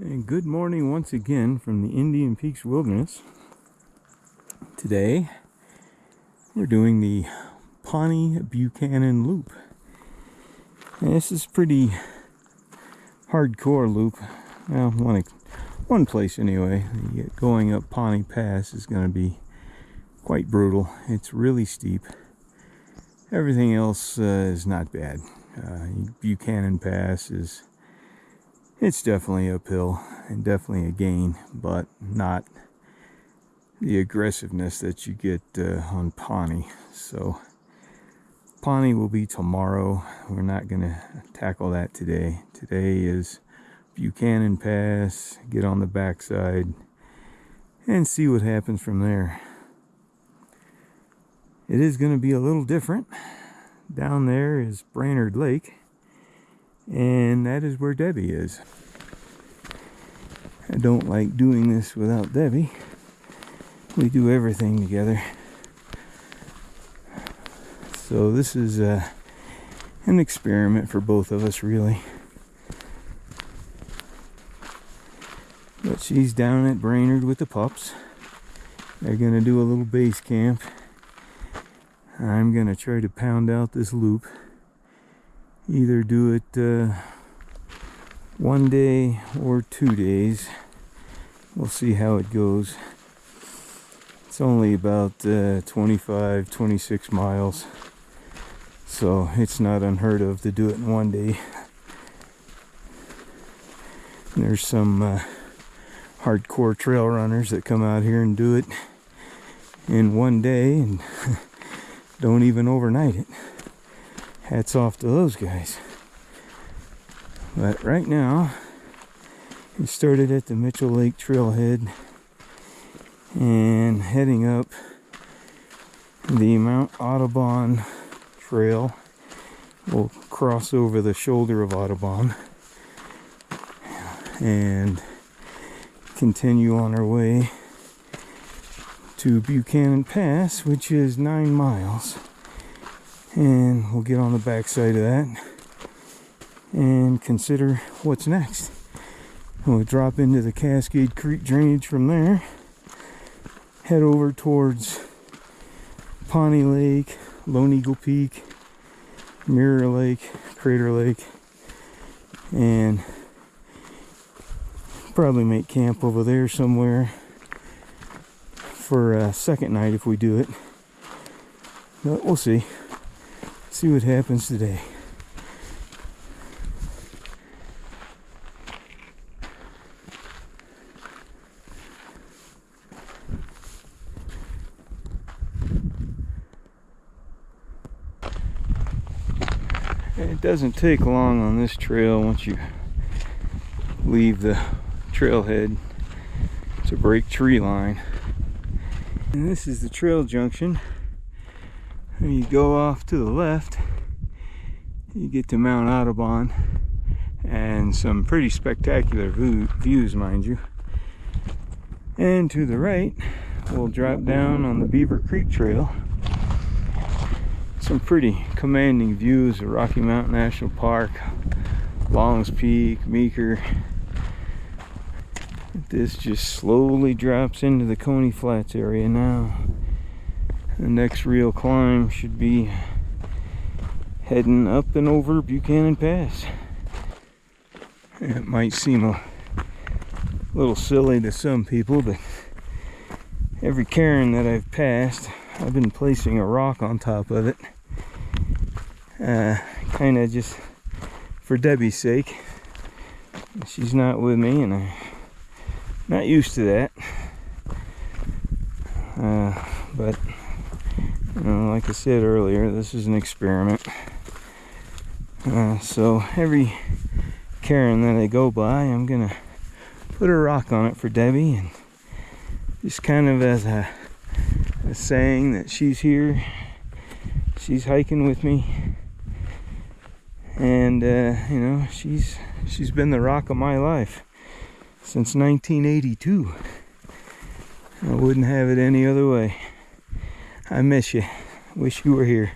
And good morning once again from the Indian Peaks Wilderness. Today we're doing the Pawnee Buchanan Loop. And this is pretty hardcore loop. Well, one place anyway. Going up Pawnee Pass is going to be quite brutal. It's really steep. Everything else is not bad. Buchanan Pass it's definitely uphill and definitely a gain, but not the aggressiveness that you get on Pawnee. So Pawnee will be tomorrow. We're not going to tackle that today. Today is Buchanan Pass, get on the backside and see what happens from there. It is going to be a little different. Down there is Brainard Lake, and that is where Debbie is. I don't like doing this without Debbie. We do everything together. So this is an experiment for both of us, really. But she's down at Brainard with the pups. They're going to do a little base camp. I'm going to try to pound out this loop. Either do it one day or 2 days. We'll see how it goes. It's only about 26 miles. So it's not unheard of to do it in 1 day. There's some hardcore trail runners that come out here and do it in 1 day and don't even overnight it. Hats off to those guys. But right now, we started at the Mitchell Lake Trailhead and heading up the Mount Audubon Trail. We'll cross over the shoulder of Audubon and continue on our way to Buchanan Pass, which is 9 miles. And we'll get on the backside of that and consider what's next. We'll drop into the Cascade Creek drainage from there, head over towards Pawnee Lake, Lone Eagle Peak, Mirror Lake, Crater Lake, and probably make camp over there somewhere for a second night if we do it. But we'll see. See what happens today. It doesn't take long on this trail once you leave the trailhead to break tree line. And this is the trail junction. When you go off to the left, you get to Mount Audubon and some pretty spectacular views, mind you. And to the right, we'll drop down on the Beaver Creek Trail. Some pretty commanding views of Rocky Mountain National Park, Longs Peak, Meeker. This just slowly drops into the Coney Flats area now. The next real climb should be heading up and over Buchanan Pass. It might seem a little silly to some people, but every cairn that I've passed, I've been placing a rock on top of it. Kind of just for Debbie's sake. She's not with me and I'm not used to that. But like I said earlier, this is an experiment. So every cairn that I go by, I'm gonna put a rock on it for Debbie, and just kind of as a saying that she's here, she's hiking with me, and you know, she's been the rock of my life since 1982. I wouldn't have it any other way. I miss you. Wish you were here.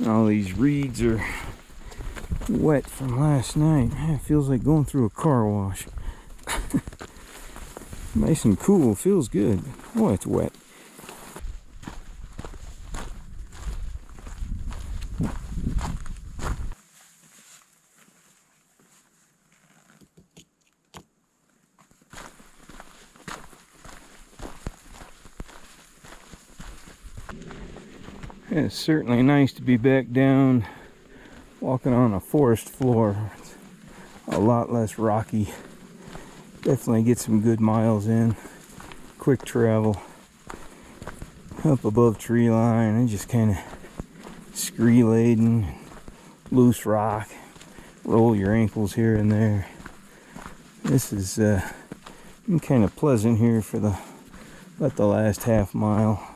All these reeds are wet from last night. It feels like going through a car wash. Nice and cool, feels good. Oh, it's wet. It's certainly nice to be back down walking on a forest floor. It's a lot less rocky. Definitely get some good miles in. Quick travel up above tree line and just kind of scree laden, loose rock. Roll your ankles here and there. This is kind of pleasant here for about the last half mile.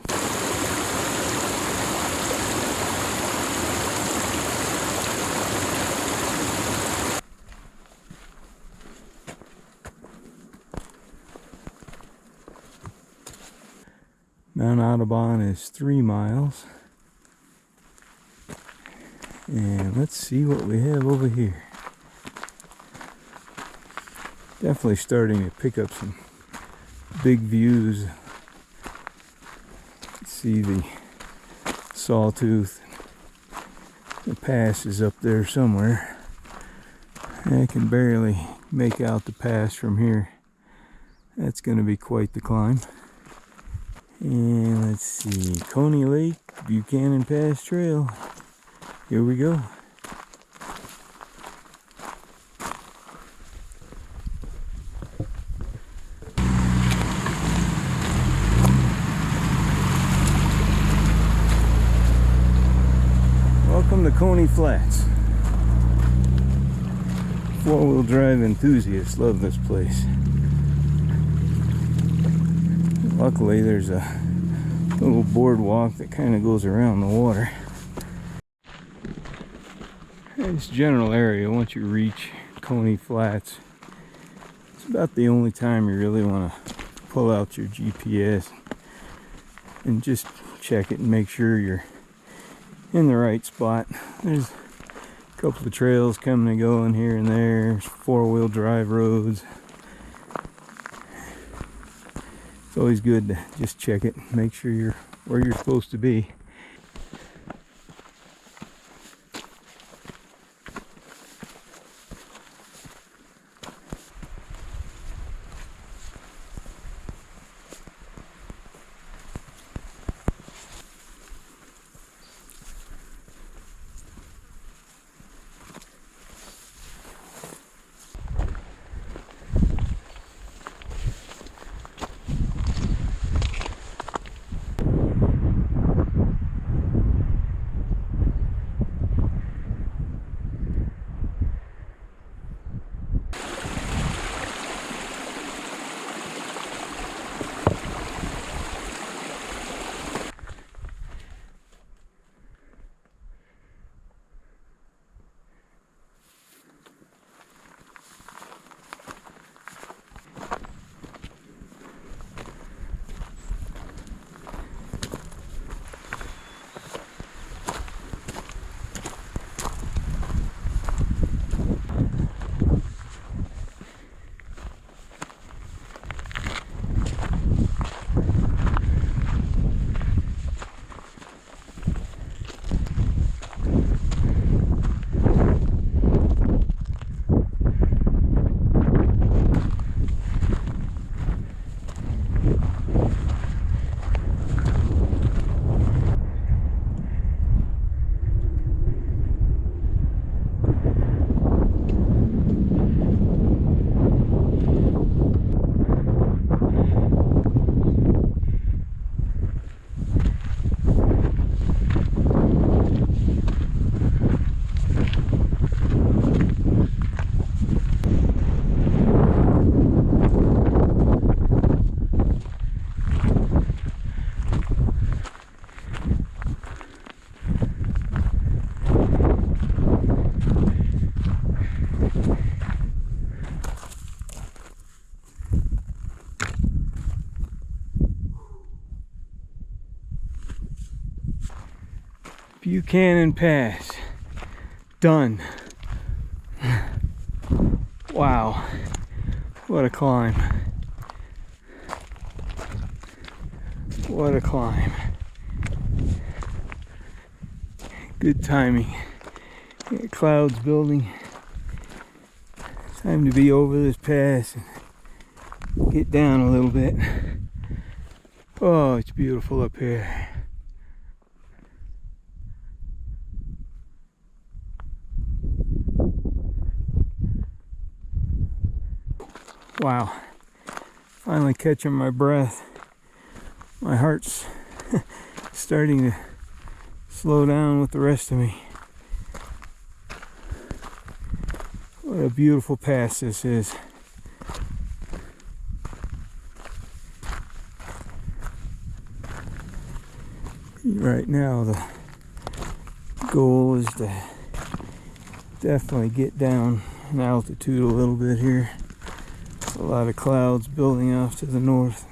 Mount Audubon is 3 miles. And let's see what we have over here. Definitely starting to pick up some big views. See the Sawtooth. The pass is up there somewhere. I can barely make out the pass from here. That's going to be quite the climb. And let's see, Pawnee Lake, Buchanan Pass Trail. Here we go. Welcome to Coney Flats. Four-wheel drive enthusiasts love this place. Luckily, there's a little boardwalk that kind of goes around the water. This general area, once you reach Coney Flats, it's about the only time you really want to pull out your GPS and just check it and make sure you're in the right spot. There's a couple of trails coming and going here and there. There's four-wheel drive roads. It's always good to just check it, make sure you're where you're supposed to be. Buchanan Pass. Done. Wow, what a climb. What a climb. Good timing. Got clouds building. Time to be over this pass and get down a little bit. Oh, it's beautiful up here. Wow, finally catching my breath. My heart's starting to slow down with the rest of me. What a beautiful pass this is. Right now the goal is to definitely get down in altitude a little bit here. A lot of clouds building off to the north.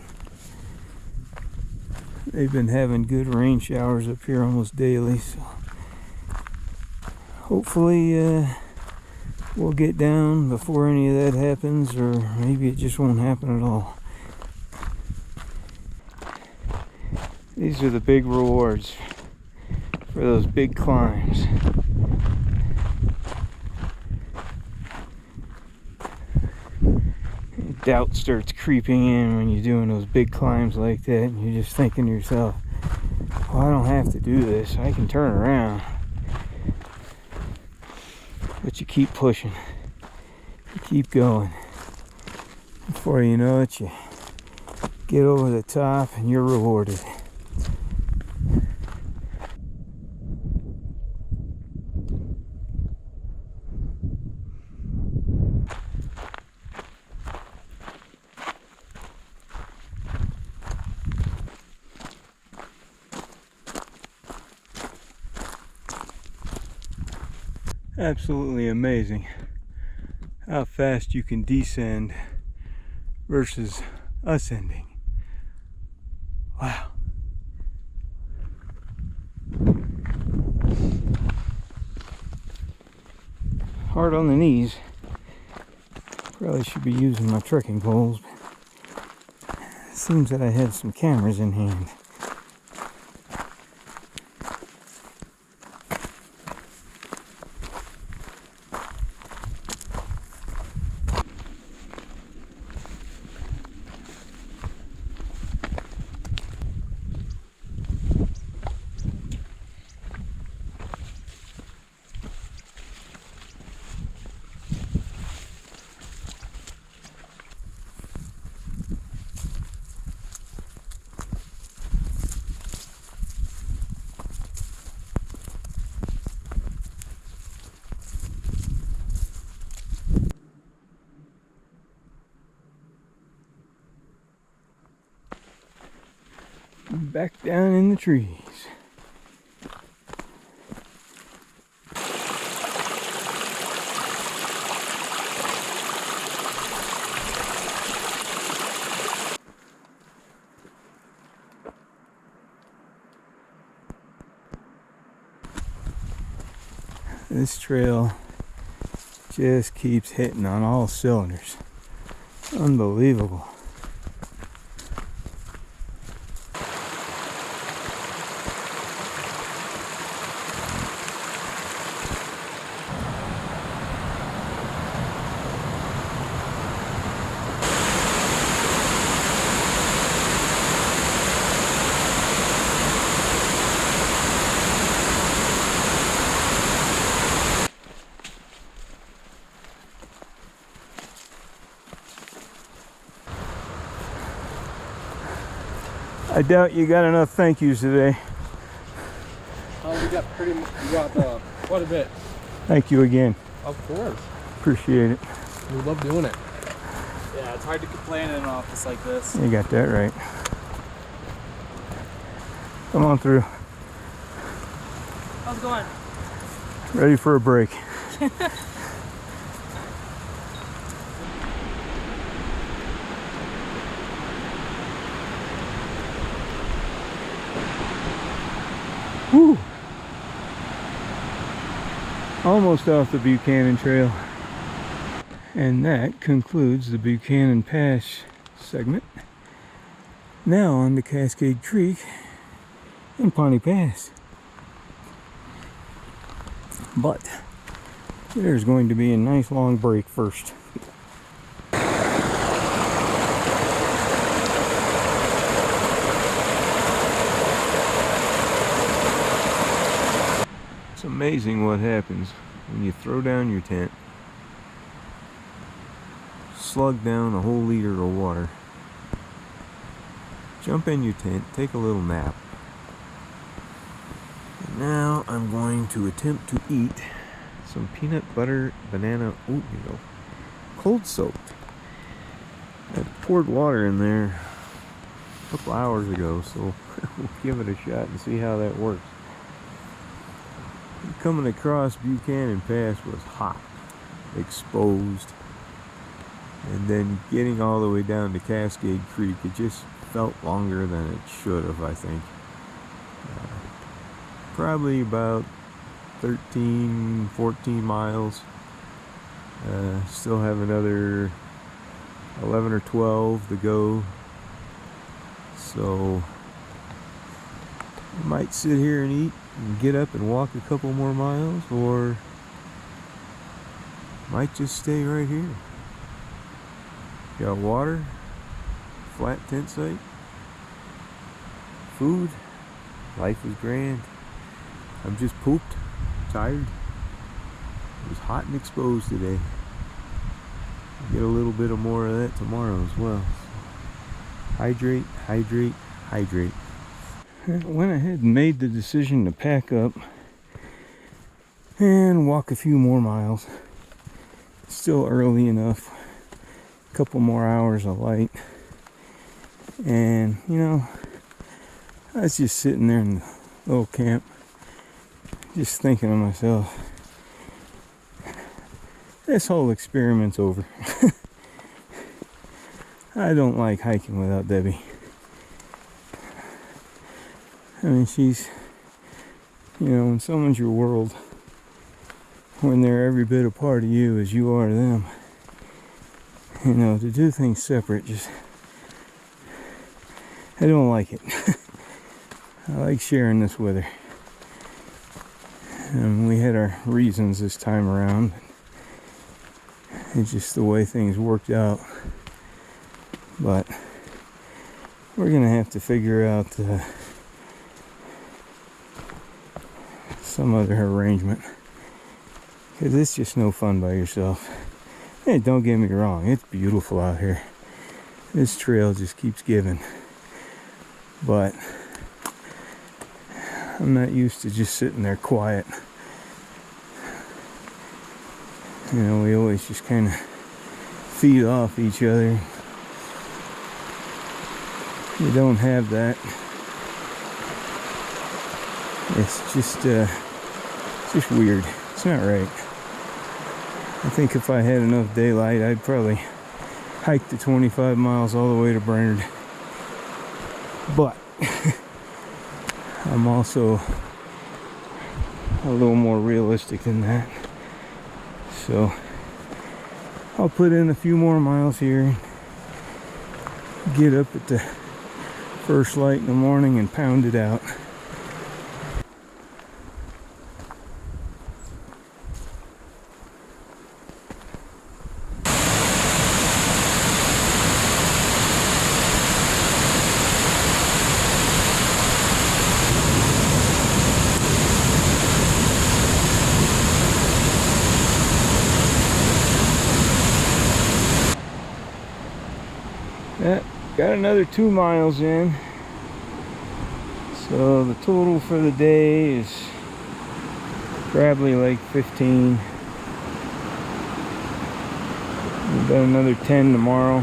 They've been having good rain showers up here almost daily, so hopefully we'll get down before any of that happens, or maybe it just won't happen at all. These are the big rewards for those big climbs. Doubt starts creeping in when you're doing those big climbs like that, and you're just thinking to yourself, well, I don't have to do this, I can turn around. But you keep pushing, you keep going. Before you know it, you get over the top and you're rewarded. Absolutely amazing how fast you can descend versus ascending. Wow. Hard on the knees. Probably should be using my trekking poles, but it seems that I had some cameras in hand. Back down in the trees. This trail just keeps hitting on all cylinders. Unbelievable. I doubt you got enough thank yous today. We got quite a bit. Thank you again. Of course. Appreciate it. We love doing it. Yeah, it's hard to complain in an office like this. You got that right. Come on through. How's it going? Ready for a break. Woo! Almost off the Buchanan Trail. And that concludes the Buchanan Pass segment. Now on to Cascade Creek and Pawnee Pass. But there's going to be a nice long break first. It's amazing what happens when you throw down your tent, slug down a whole liter of water, jump in your tent, take a little nap. And now I'm going to attempt to eat some peanut butter banana oatmeal, cold soaked. I poured water in there a couple hours ago, so we'll give it a shot and see how that works. Coming across Buchanan Pass was hot, exposed, and then getting all the way down to Cascade Creek, it just felt longer than it should have, I think. Probably about 13, 14 miles. Still have another 11 or 12 to go. So I might sit here and eat and get up and walk a couple more miles, or might just stay right here. Got water, flat tent site, food, life is grand. I'm just pooped, tired. It was hot and exposed today. I'll get a little bit of more of that tomorrow as well. Hydrate, hydrate, hydrate. I went ahead and made the decision to pack up and walk a few more miles. It's still early enough. A couple more hours of light. And, you know, I was just sitting there in the little camp, just thinking to myself, this whole experiment's over. I don't like hiking without Debbie. I mean, she's, you know, when someone's your world, when they're every bit a part of you as you are to them, you know, to do things separate, just, I don't like it. I like sharing this with her. And we had our reasons this time around. It's just the way things worked out. But we're gonna have to figure out some other arrangement, because it's just no fun by yourself. Hey, don't get me wrong, it's beautiful out here. This trail just keeps giving, but I'm not used to just sitting there quiet. You know, we always just kind of feed off each other. You don't have that. It's just weird. It's not right. I think if I had enough daylight, I'd probably hike the 25 miles all the way to Brainard. But I'm also a little more realistic than that. So I'll put in a few more miles here, get up at the first light in the morning and pound it out. Yeah, got another 2 miles in. So the total for the day is probably like 15. We've got another 10 tomorrow.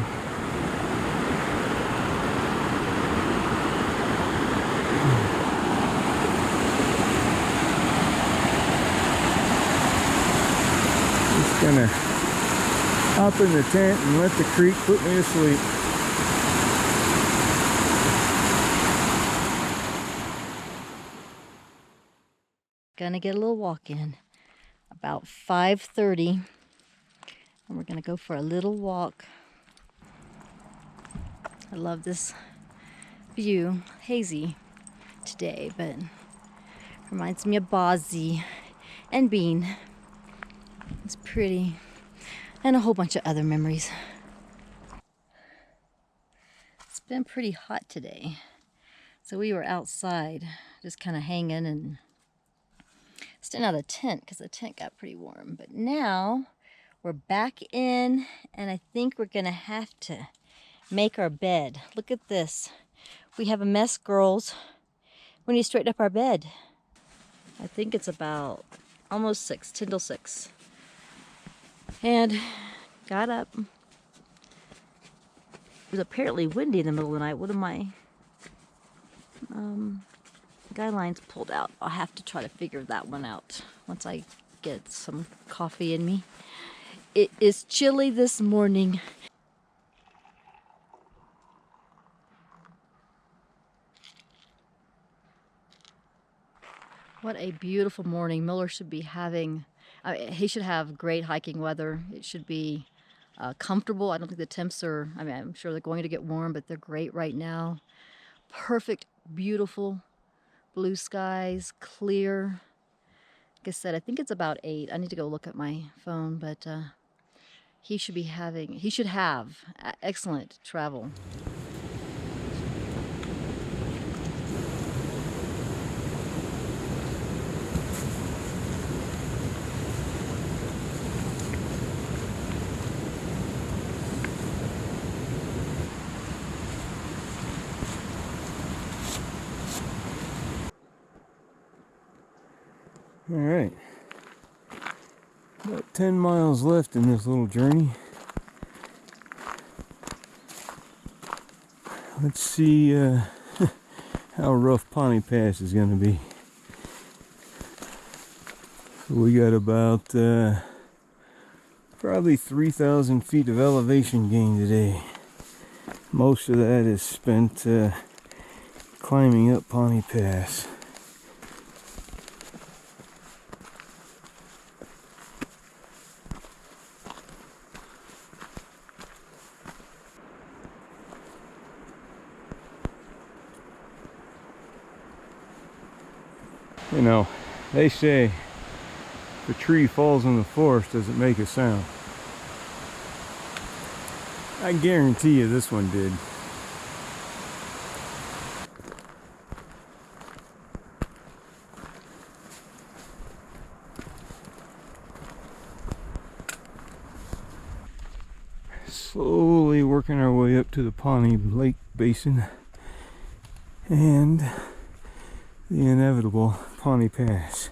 Just gonna hop in the tent and let the creek put me to sleep. Gonna get a little walk in about 5:30. And we're gonna go for a little walk. I love this view. Hazy today, but reminds me of Bozzy and Bean. It's pretty. And a whole bunch of other memories. It's been pretty hot today. So we were outside just kind of hanging and staying out of the tent because the tent got pretty warm. But now we're back in and I think we're gonna have to make our bed. Look at this. We have a mess, girls. We need to straighten up our bed. I think it's about almost 6, 10 till 6. And got up. It was apparently windy in the middle of the night. One of my guidelines pulled out. I'll have to try to figure that one out once I get some coffee in me. It is chilly this morning. What a beautiful morning. Miller should be having, he should have great hiking weather. It should be comfortable. I don't think the temps are, I'm sure they're going to get warm, but they're great right now. Perfect, beautiful blue skies, clear. Like I said, I think it's about 8. I need to go look at my phone, but he should have excellent travel. All right, about 10 miles left in this little journey. Let's see how rough Pawnee Pass is going to be. So we got about probably 3,000 feet of elevation gain today. Most of that is spent climbing up Pawnee Pass. You know, they say if a tree falls in the forest, does it make a sound? I guarantee you this one did. Slowly working our way up to the Pawnee Lake Basin and the inevitable Pawnee Pass.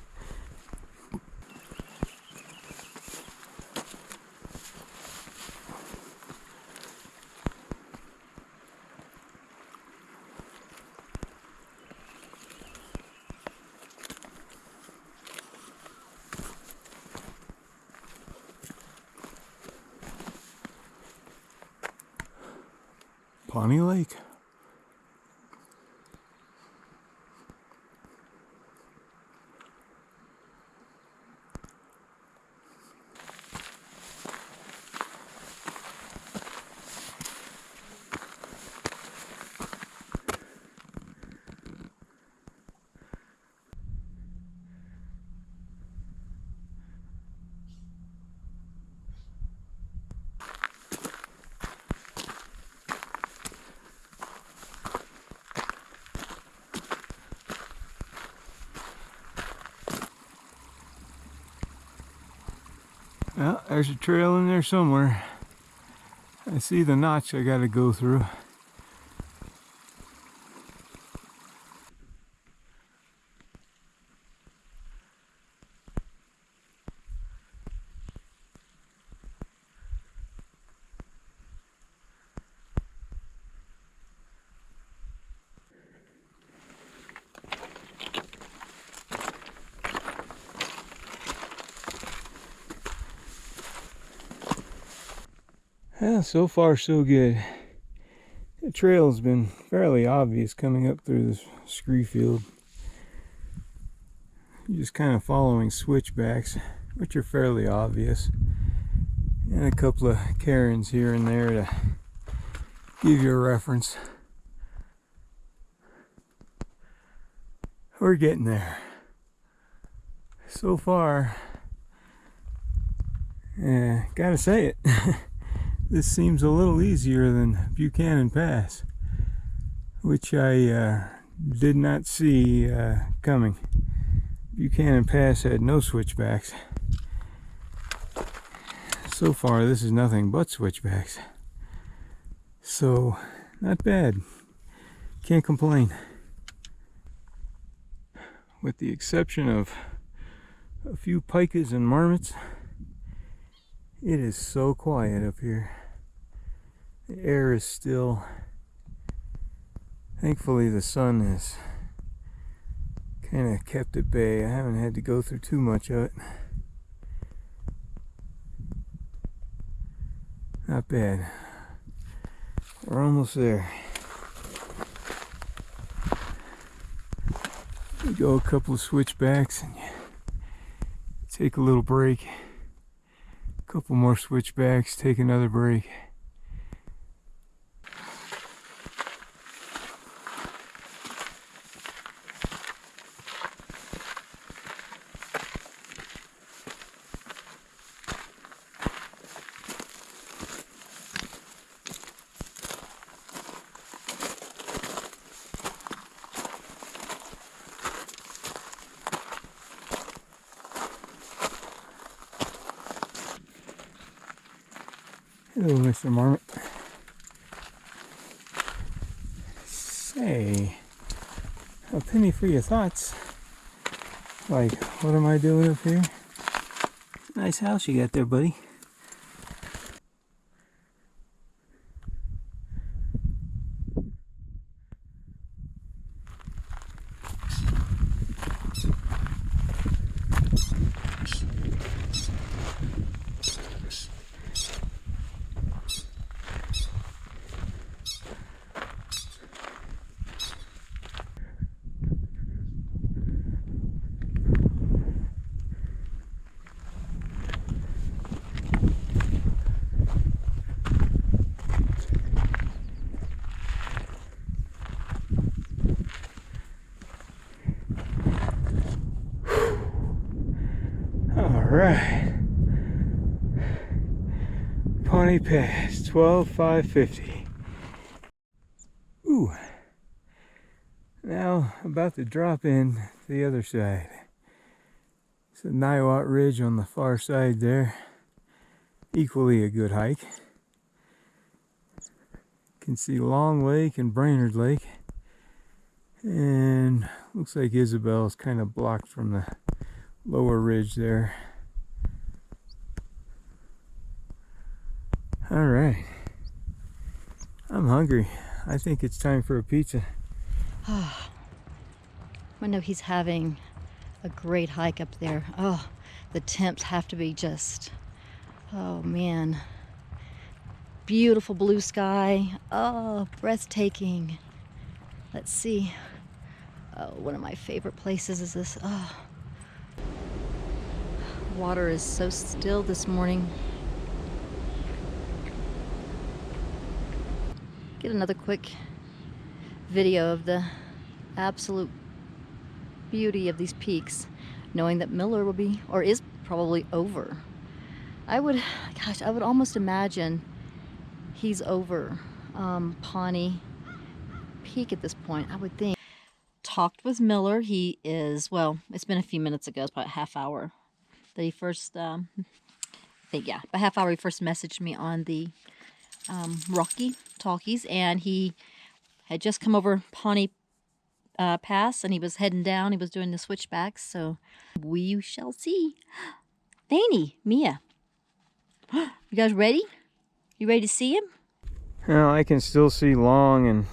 Pawnee Lake. Well, there's a trail in there somewhere. I see the notch I gotta go through. Yeah, so far so good. The trail's been fairly obvious coming up through this scree field. You're just kind of following switchbacks, which are fairly obvious. and a couple of cairns here and there to give you a reference. We're getting there. So far, gotta say it, this seems a little easier than Buchanan Pass, which I did not see coming. Buchanan Pass had no switchbacks. So far, this is nothing but switchbacks. So, not bad. Can't complain. With the exception of a few pikas and marmots, it is so quiet up here. The air is still. Thankfully, the sun has kind of kept at bay. I haven't had to go through too much of it. Not bad. We're almost there. You go a couple of switchbacks and you take a little break. A couple more switchbacks, take another break. Hello, Mr. Marmot. Say, a penny for your thoughts. Like, what am I doing up here? Nice house you got there, buddy. Alright, Pawnee Pass, 12,550. Ooh, now about to drop in to the other side. It's a Niwot Ridge on the far side there. Equally a good hike. You can see Long Lake and Brainard Lake. And looks like Isabel is kind of blocked from the lower ridge there. All right, I'm hungry. I think it's time for a pizza. I know he's having a great hike up there. Oh, the temps have to be just, oh man. Beautiful blue sky. Oh, breathtaking. Let's see. Oh, one of my favorite places is this. Oh, water is so still this morning. Get another quick video of the absolute beauty of these peaks, knowing that Miller will be, or is probably over. I would almost imagine he's over Pawnee Peak at this point, I would think. Talked with Miller. He is, well, it's been a few minutes ago, it's about a half hour that he first, I think, yeah, about a half hour he first messaged me on the Rocky Talkies, and he had just come over Pawnee Pass, and he was heading down. He was doing the switchbacks, so we shall see. Fanny, Mia, you guys ready? You ready to see him? Now I can still see Long and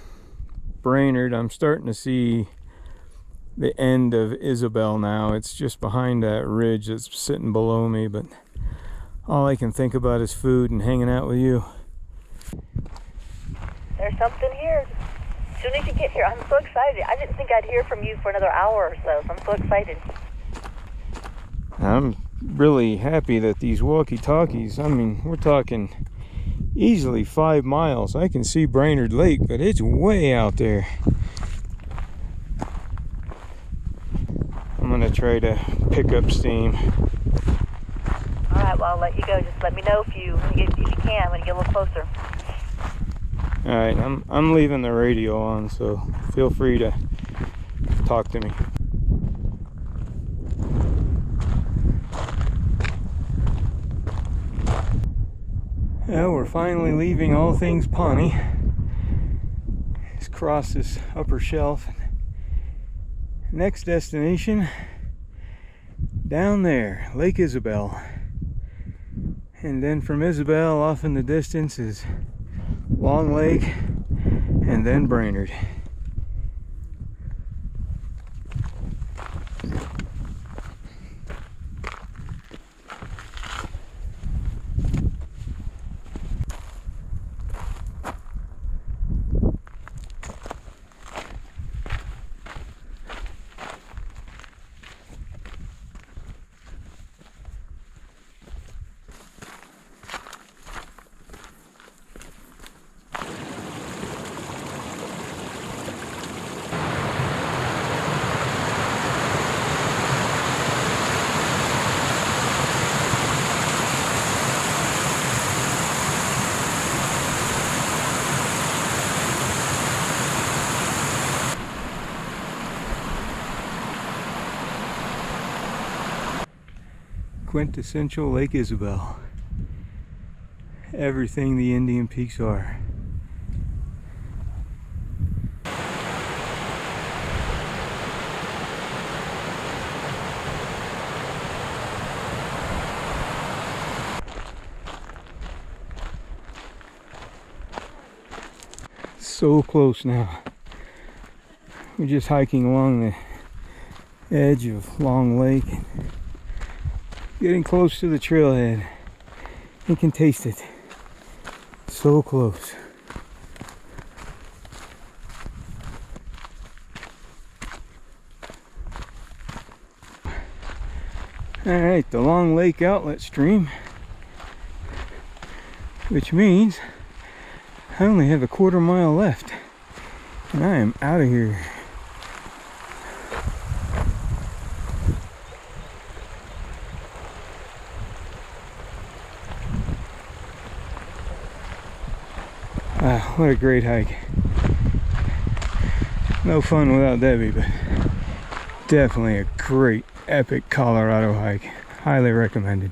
Brainard. I'm starting to see the end of Isabel now. It's just behind that ridge that's sitting below me, but all I can think about is food and hanging out with you. There's something here. As soon as you get here, I'm so excited. I didn't think I'd hear from you for another hour or so, so I'm so excited. I'm really happy that these walkie-talkies, I mean, we're talking easily 5 miles. I can see Brainard Lake, but it's way out there. I'm gonna try to pick up steam. All right, well, I'll let you go. Just let me know if you can when you get a little closer. All right, I'm leaving the radio on, so feel free to talk to me. Well, we're finally leaving all things Pawnee. Just cross this upper shelf. Next destination, down there, Lake Isabel. And then from Isabel, off in the distance is Long Lake, and then Brainard. Quintessential Lake Isabel. Everything the Indian Peaks are. So close now. We're just hiking along the edge of Long Lake. Getting close to the trailhead. You can taste it. So close. Alright, the Long Lake outlet stream. Which means I only have a 1/4 mile left. And I am out of here. Wow, what a great hike. No fun without Debbie, but definitely a great, epic Colorado hike. Highly recommended.